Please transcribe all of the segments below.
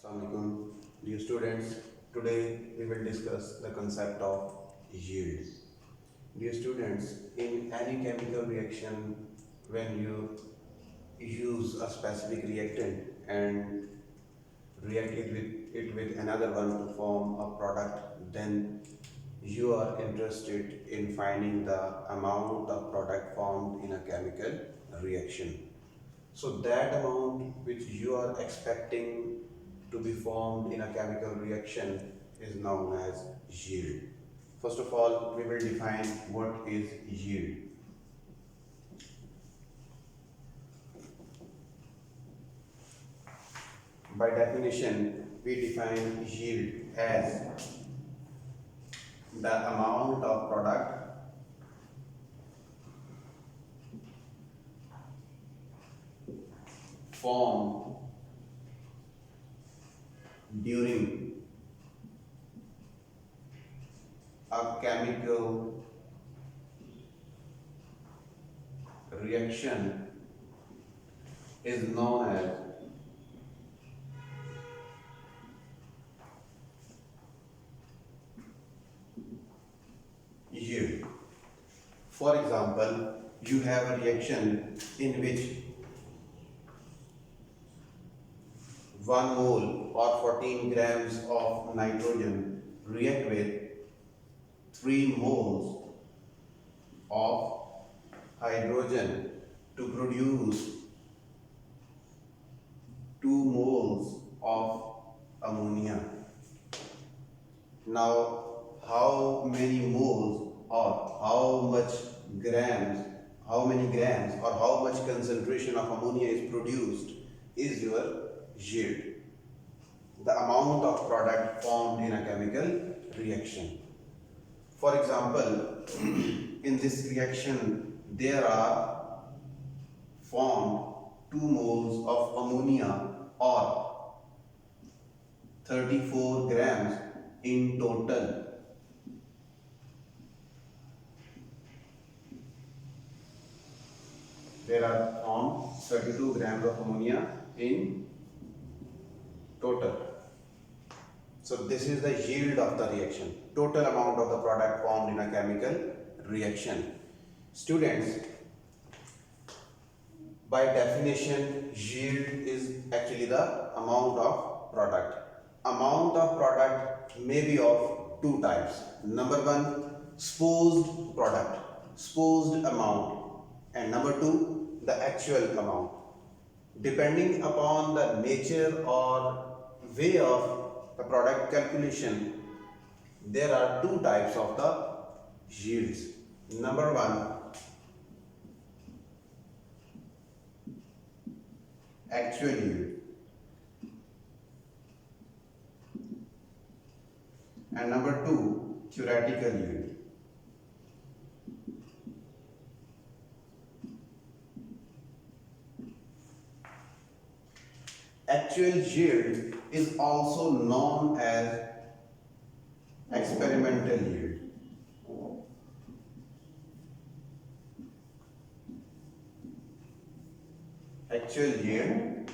Assalamualaikum, dear students. Today we will discuss the concept of yield. Dear students, in any chemical reaction, when you use a specific reactant and react it with another one to form a product, then you are interested in finding the amount of product formed in a chemical reaction. So that amount which you are expecting to be formed in a chemical reaction is known as yield. First of all, we will define what is yield. By definition, we define yield as the amount of product formed during a chemical reaction is known as yield. For example, you have a reaction in which 1 mole or 14 grams of nitrogen react with 3 moles of hydrogen to produce 2 moles of ammonia. Now, how many moles or how many grams or how much concentration of ammonia is produced is your yield, the amount of product formed in a chemical reaction. For example, in this reaction there are formed 2 moles of ammonia or 34 grams in total. There are formed 32 grams of ammonia in total. So this is the yield of the reaction, total amount of the product formed in a chemical reaction. Students, by definition, yield is actually the amount of product. Amount of product may be of 2 types. Number 1, supposed product, supposed amount, and number 2, the actual amount. Depending upon the nature or way of the product calculation, there are 2 types of the yields. Number 1, actual yield, and number 2, theoretical yield. Actual yield is also known as experimental yield. Actual yield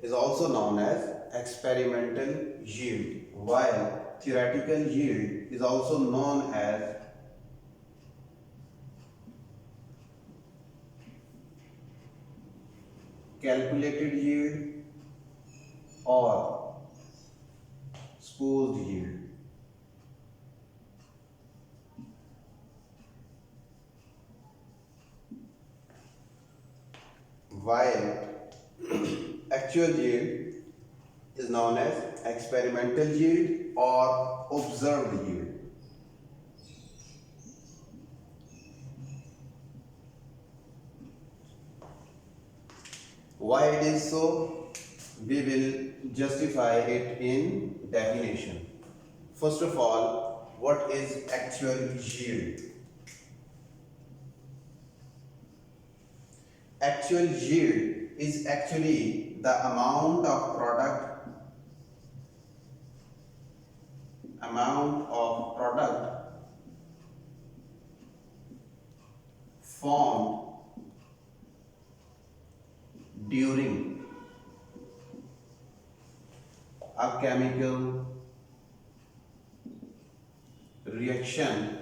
is also known as experimental yield, while theoretical yield is also known as calculated yield or supposed yield. While actual yield is known as experimental yield or observed yield. Why it is so? We will justify it in definition. First of all, what is actual yield? Actual yield is actually the amount of product formed during a chemical reaction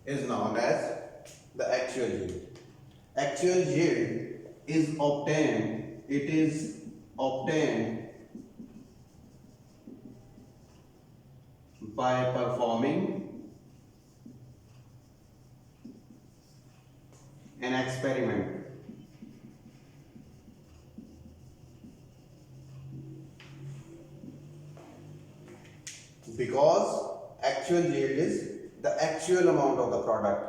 is known as the actual yield. Actual yield is obtained, it is obtained by performing an experiment. Because actual yield is the actual amount of the product,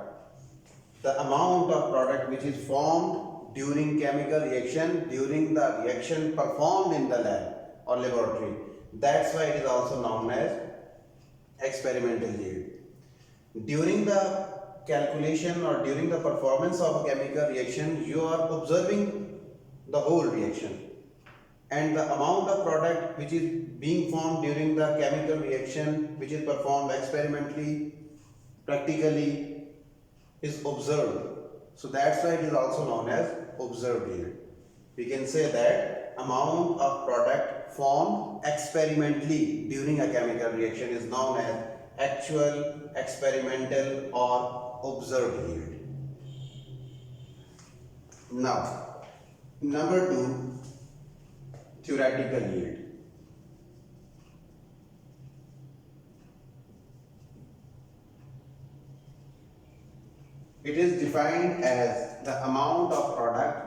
the amount of product which is formed during chemical reaction, during the reaction performed in the lab or laboratory. That's why it is also known as experimental yield. During the calculation or during the performance of a chemical reaction, you are observing the whole reaction, and the amount of product which is being formed during the chemical reaction, which is performed experimentally, practically, is observed. So that's why it is also known as observed yield. We can say that amount of product formed experimentally during a chemical reaction is known as actual, experimental or observed yield. Now, number 2, theoretical yield. It is defined as the amount of product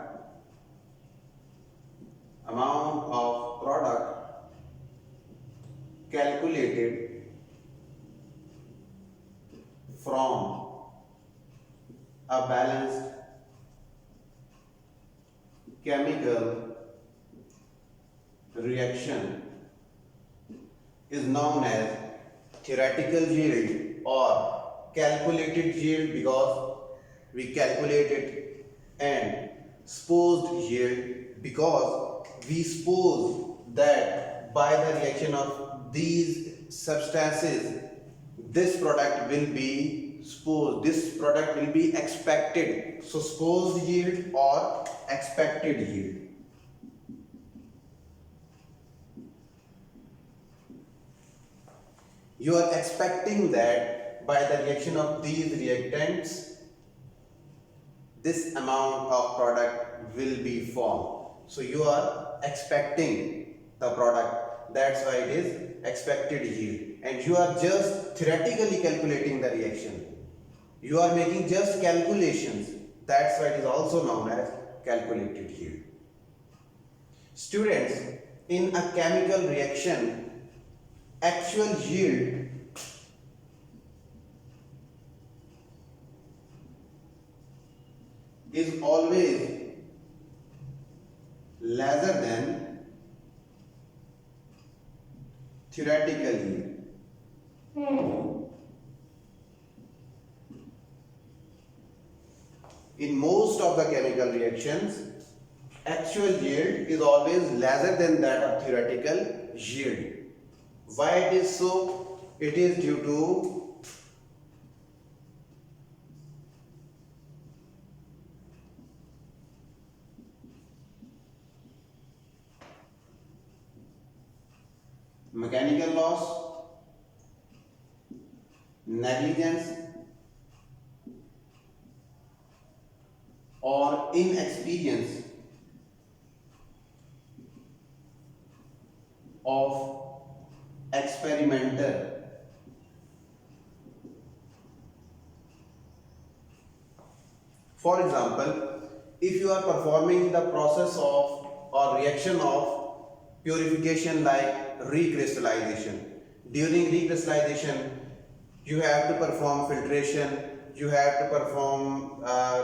calculated from a balanced chemical reaction is known as theoretical yield or calculated yield, because we calculate it, and supposed yield because we suppose that by the reaction of these substances this product will be supposed, this product will be expected. So supposed yield or expected yield. You are expecting that by the reaction of these reactants this amount of product will be formed. So you are expecting the product, that's why it is expected yield, and you are just theoretically calculating the reaction. You are making just calculations, that's why it is also known as calculated yield. Students, in a chemical reaction, actual yield is always lesser than theoretical yield. In most of the chemical reactions, actual yield is always lesser than that of theoretical yield. Why it is so? It is due to mechanical loss, negligence, or inexperience of experimenter. For example, if you are performing the process of or reaction of purification like recrystallization, during recrystallization you have to perform filtration, you have to perform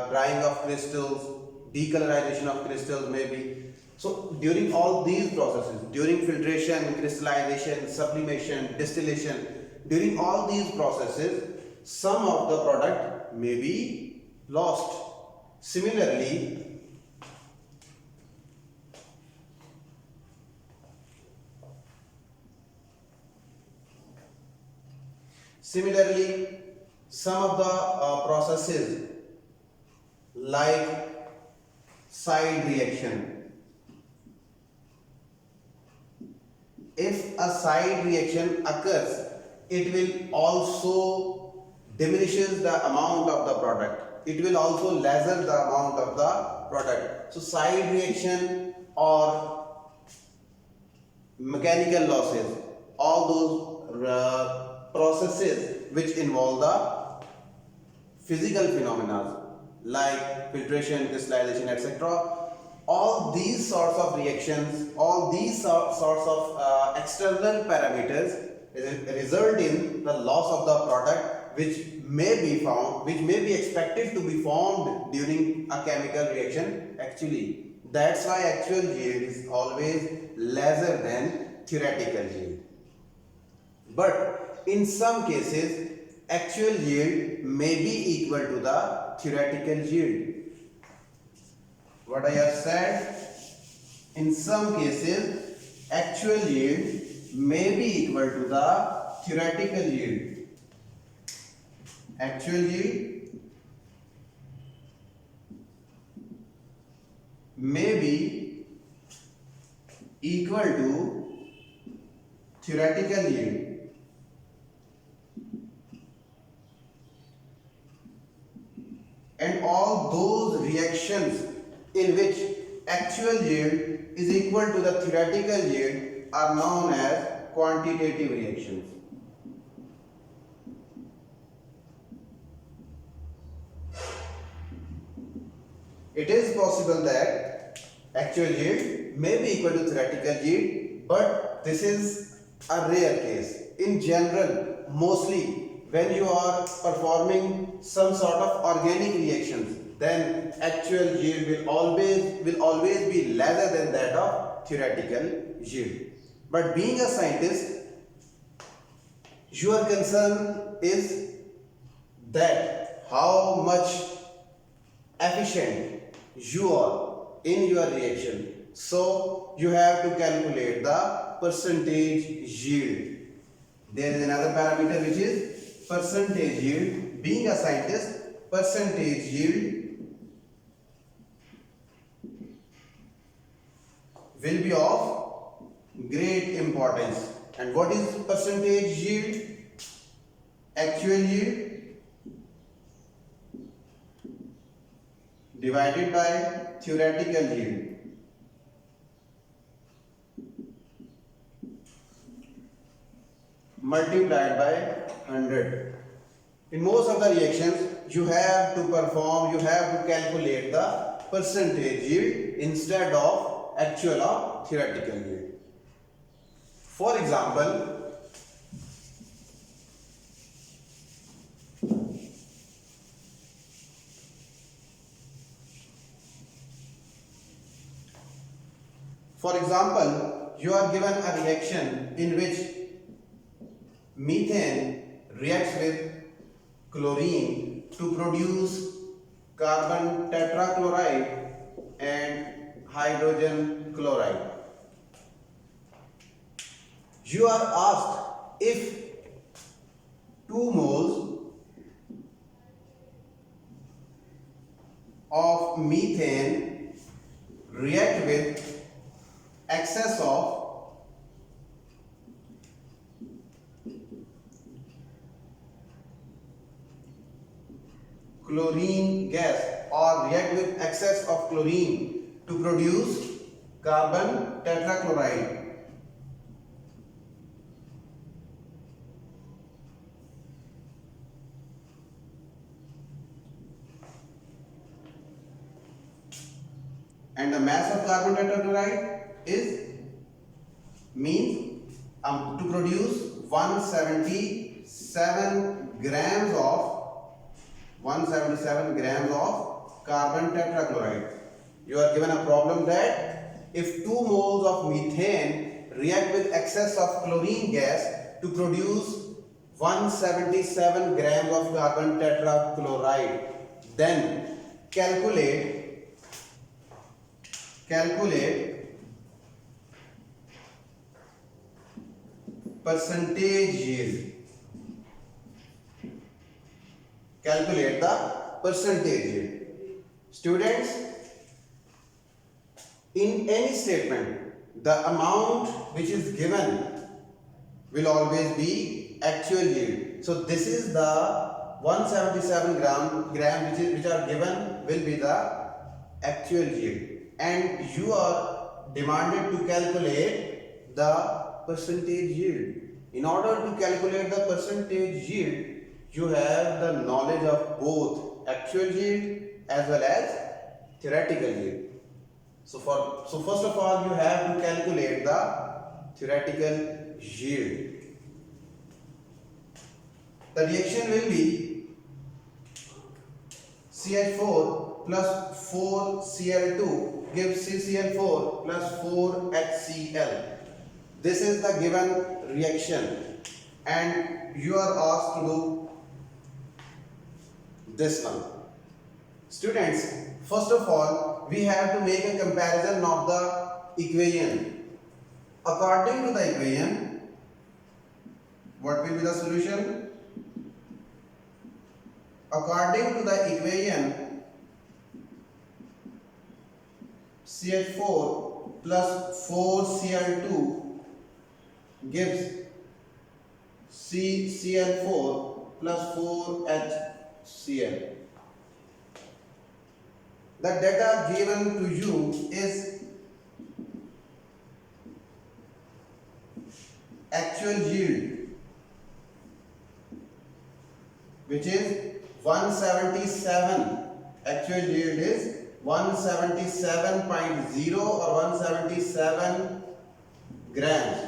drying of crystals, decolorization of crystals maybe. So during all these processes, during filtration, crystallization, sublimation, distillation, during all these processes, some of the product may be lost. Similarly, some of the processes like side reaction, a side reaction occurs, it will also diminishes the amount of the product. It will also lessen the amount of the product. So side reaction or mechanical losses, all those processes which involve the physical phenomena like filtration, crystallization, etc. All these sorts of reactions, all these sorts of external parameters result in the loss of the product which may be found, which may be expected to be formed during a chemical reaction actually. That's why actual yield is always lesser than theoretical yield. But in some cases, actual yield may be equal to the theoretical yield. What I have said, in some cases, actual yield may be equal to the theoretical yield. Actual yield may be equal to theoretical yield. And all those reactions in which actual yield is equal to the theoretical yield are known as quantitative reactions. It is possible that actual yield may be equal to theoretical yield, but this is a rare case. In general, mostly when you are performing some sort of organic reactions, then actual yield will always be lesser than that of theoretical yield. But being a scientist, your concern is that how much efficient you are in your reaction. So you have to calculate the percentage yield. There is another parameter which is percentage yield. Being a scientist, percentage yield will be of great importance. And what is percentage yield? Actual yield divided by theoretical yield. Multiplied by 100. In most of the reactions, you have to calculate the percentage yield instead of actual or theoretical yield. For example, you are given a reaction in which methane reacts with chlorine to produce carbon tetrachloride and hydrogen chloride. You are asked if 2 moles of methane react with excess of chlorine gas or react with excess of chlorine to produce carbon tetrachloride. And the mass of carbon tetrachloride means to produce 177 grams of carbon tetrachloride. You are given a problem that if 2 moles of methane react with excess of chlorine gas to produce 177 grams of carbon tetrachloride, then calculate percentage yield. Calculate the percentage yield. Students, in any statement, the amount which is given will always be actual yield. So this is the 177 gram which are given will be the actual yield, and you are demanded to calculate the percentage yield. In order to calculate the percentage yield, you have the knowledge of both actual yield as well as theoretical yield. So first of all, you have to calculate the theoretical yield. The reaction will be CH4 plus 4Cl2 gives CCl4 plus 4HCl. This is the given reaction, and you are asked to do this one. Students, first of all, we have to make a comparison of the equation. According to the equation, what will be the solution? According to the equation, CH4 plus 4Cl2 gives CCl4 plus 4HCl. The data given to you is actual yield, which is 177. Actual yield is 177.0 or 177 grams.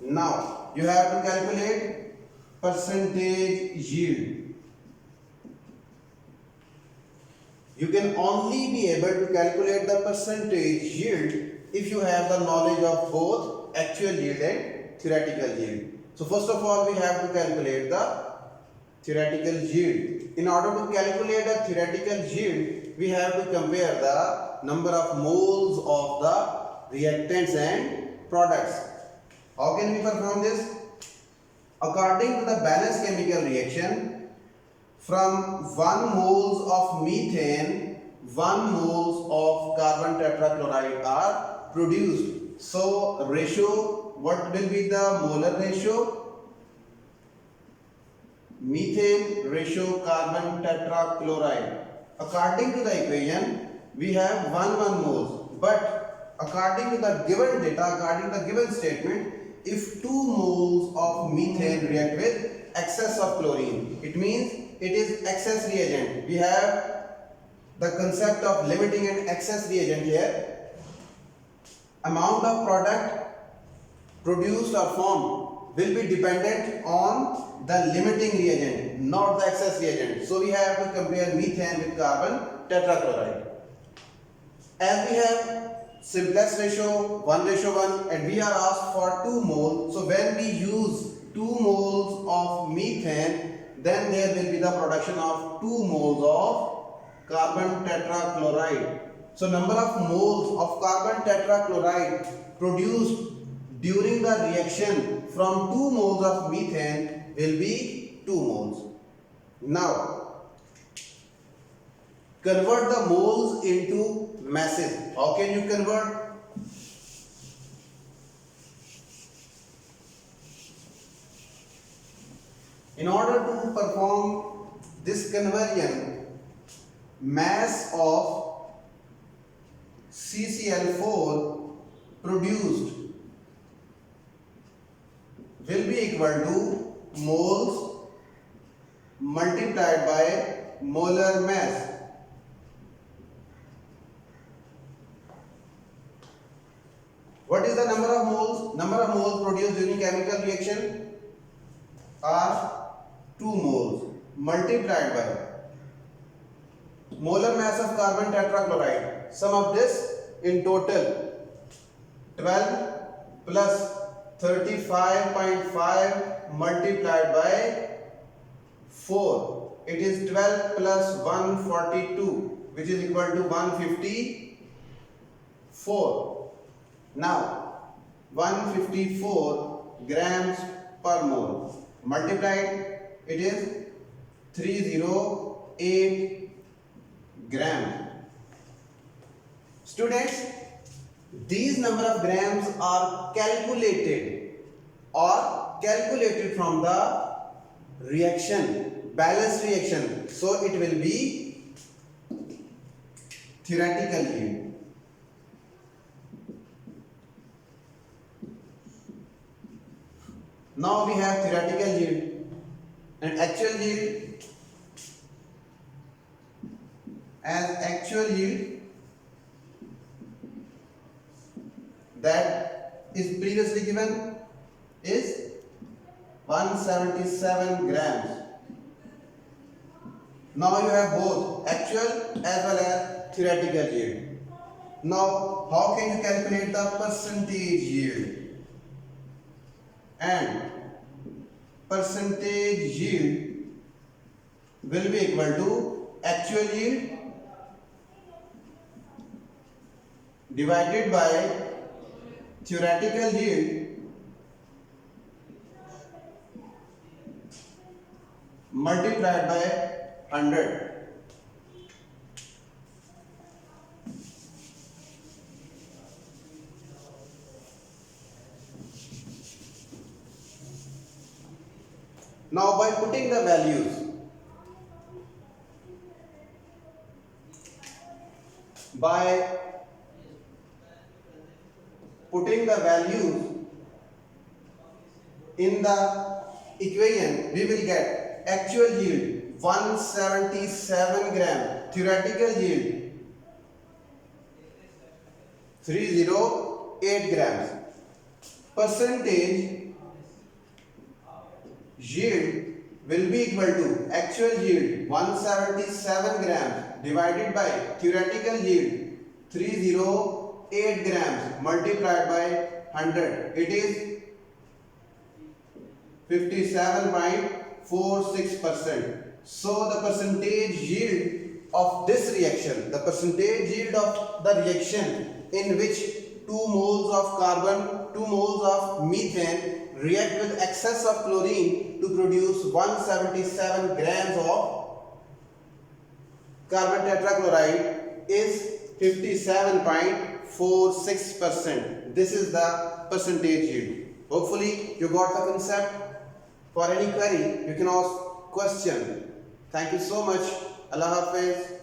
Now you have to calculate percentage yield. You can only be able to calculate the percentage yield if you have the knowledge of both actual yield and theoretical yield. So first of all, we have to calculate the theoretical yield. In order to calculate a theoretical yield, we have to compare the number of moles of the reactants and products. How can we perform this? According to the balanced chemical reaction, from 1 moles of methane, 1 moles of carbon tetrachloride are produced. So ratio, what will be the molar ratio? Methane ratio carbon tetrachloride. According to the equation, we have 1 moles, but according to the given data, according to the given statement, if 2 moles of methane react with excess of chlorine, it means it is excess reagent. We have the concept of limiting and excess reagent here. Amount of product produced or formed will be dependent on the limiting reagent, not the excess reagent. So we have to compare methane with carbon tetrachloride. As we have simplest ratio 1:1 and we are asked for 2 moles, so when we use 2 moles of methane, then there will be the production of 2 moles of carbon tetrachloride. So number of moles of carbon tetrachloride produced during the reaction from 2 moles of methane will be 2 moles. Now convert the moles into masses. How can you convert? In order to perform this conversion, mass of CCl4 produced will be equal to moles multiplied by molar mass. What is the number of moles? Number of moles produced during chemical reaction are 2 moles multiplied by molar mass of carbon tetrachloride. Sum of this in total 12 plus 35.5 multiplied by 4. It is 12 plus 142, which is equal to 154. Now 154 grams per mole multiplied, it is 308 grams. Students, these number of grams are calculated or calculated from the reaction, balanced reaction. So it will be theoretical yield. Now we have theoretical yield and actual yield. As actual yield that is previously given is 177 grams. Now you have both actual as well as theoretical yield. Now how can you calculate the percentage yield? And percentage yield will be equal to actual yield divided by theoretical yield multiplied by 100. Now by putting the values, in the equation, we will get actual yield 177 gram, theoretical yield 308 grams. Percentage yield will be equal to actual yield 177 grams divided by theoretical yield 308 grams multiplied by 100. It is 57.46%. So the percentage yield of this reaction, the percentage yield of the reaction in which 2 moles of carbon, 2 moles of methane react with excess of chlorine to produce 177 grams of carbon tetrachloride is 57.46%. This is the percentage yield. Hopefully you got the concept. For any query you can ask question. Thank you so much. Allah Hafiz.